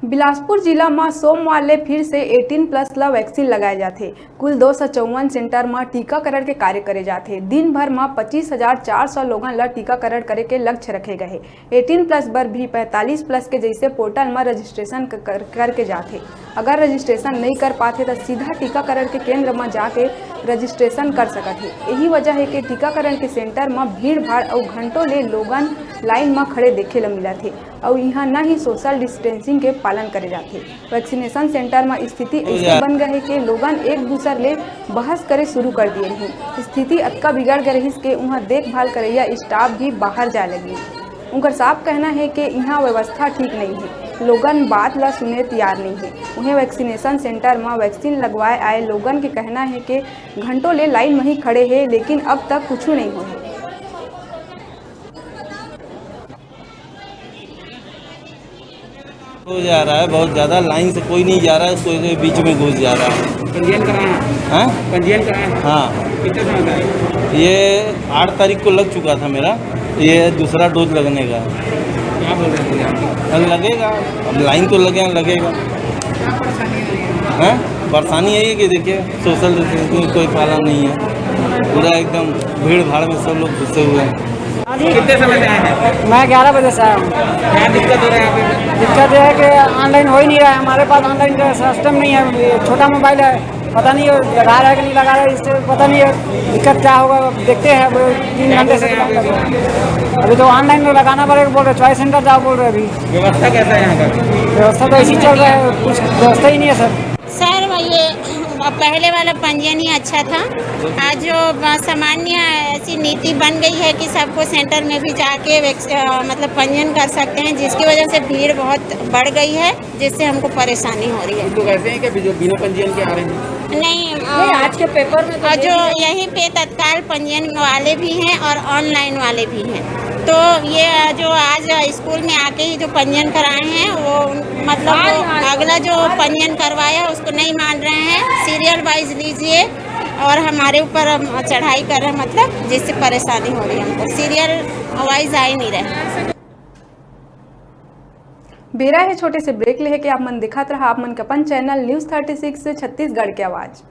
बिलासपुर जिला में सोमवार ले फिर से 18+ ला वैक्सीन लगाए जाते। कुल 254 सेंटर में टीकाकरण के कार्य करे जाते। दिन भर में 25,400 लोगन ला टीकाकरण करे के लक्ष्य रखे गए। 18+ बर भी 45+ के जैसे पोर्टल में रजिस्ट्रेशन करके जाते। अगर रजिस्ट्रेशन नहीं कर पाते तो सीधा टीकाकरण के केंद्र में जाके रजिस्ट्रेशन कर सकते। यही वजह है कि टीकाकरण के सेंटर में भीड़ भाड़ और घंटों ले लोगन लाइन में खड़े देखे ला मिला थे और यहाँ न ही सोशल डिस्टेंसिंग के पालन करे जाते। वैक्सीनेशन सेंटर में स्थिति ऐसे बन गए कि लोगन एक दूसरे ले बहस करे शुरू कर दिए हैं। स्थिति अतका बिगड़ गई कि वहाँ देखभाल करैया स्टाफ भी बाहर जा लगी। उनका साफ कहना है कि यहाँ व्यवस्था ठीक नहीं है, लोगन बात ला सुने तैयार नहीं है। उन्हें वैक्सीनेशन सेंटर में वैक्सीन लगवाए आए लोगन के कहना है कि घंटों ले लाइन में ही खड़े हैं लेकिन अब तक कुछ नहीं हुआ है। हो जा रहा है बहुत ज़्यादा, लाइन से कोई नहीं जा रहा है, कोई बीच में घुस जा रहा है। पंजीयन कराया है? पंजीयन कराया है? हाँ, कितने समय का है? ये 8 तारीख को लग चुका था मेरा, ये दूसरा डोज लगने का। क्या बोल रहे थे आप? लगेगा, अब लाइन तो लगेगा। क्या परेशानी है? हैं? परेशानी यही है कि देखिए सोशल डिस्टेंसिंग कोई पालन नहीं है, पूरा एकदम भीड़ भाड़ में सब लोग घुसे हुए हैं। कितने समय से आए हैं? मैं 11 बजे से आया हूँ। क्या दिक्कत हो रहा है यहाँ पे? दिक्कत यह है कि ऑनलाइन हो ही नहीं रहा है, हमारे पास ऑनलाइन का सिस्टम नहीं है। ये छोटा मोबाइल है, पता नहीं लगा रहा है कि नहीं लगा रहा है, इससे पता नहीं है दिक्कत क्या होगा। देखते हैं अब 3 घंटे से अभी तो ऑनलाइन में लगाना पड़ेगा बोल रहे, चॉइस सेंटर जाओ बोल रहे। अभी व्यवस्था कैसा है यहाँ का? व्यवस्था तो ऐसी चल रहा है, कुछ व्यवस्था ही नहीं है सर। ये पहले वाला पंजीयन ही अच्छा था। आज जो सामान्य ऐसी नीति बन गई है कि सबको सेंटर में भी जाके मतलब पंजीयन कर सकते हैं, जिसकी वजह से भीड़ बहुत बढ़ गई है, जिससे हमको परेशानी हो रही है। लोग ऐसे हैं कि जो बिना पंजीयन के आ रहे हैं? नहीं, आज के पेपर में और जो यहीं पे तत्काल पंजीयन वाले भी हैं और ऑनलाइन वाले भी हैं। तो ये जो आज स्कूल में आके ही जो पंजीयन कराए हैं वो मतलब अगला जो पंजीयन करवाया उसको नहीं मान रहे हैं। सीरियल वाइज लीजिए और हमारे ऊपर चढ़ाई कर रहे हैं, मतलब जिससे परेशानी हो रही है हमको। सीरियल वाइज आ ही नहीं रहे। बेरा है छोटे से ब्रेक ले के आप मन दिखात रहा आप मन का अपन चैनल न्यूज़ 36 छत्तीसगढ़ की आवाज़।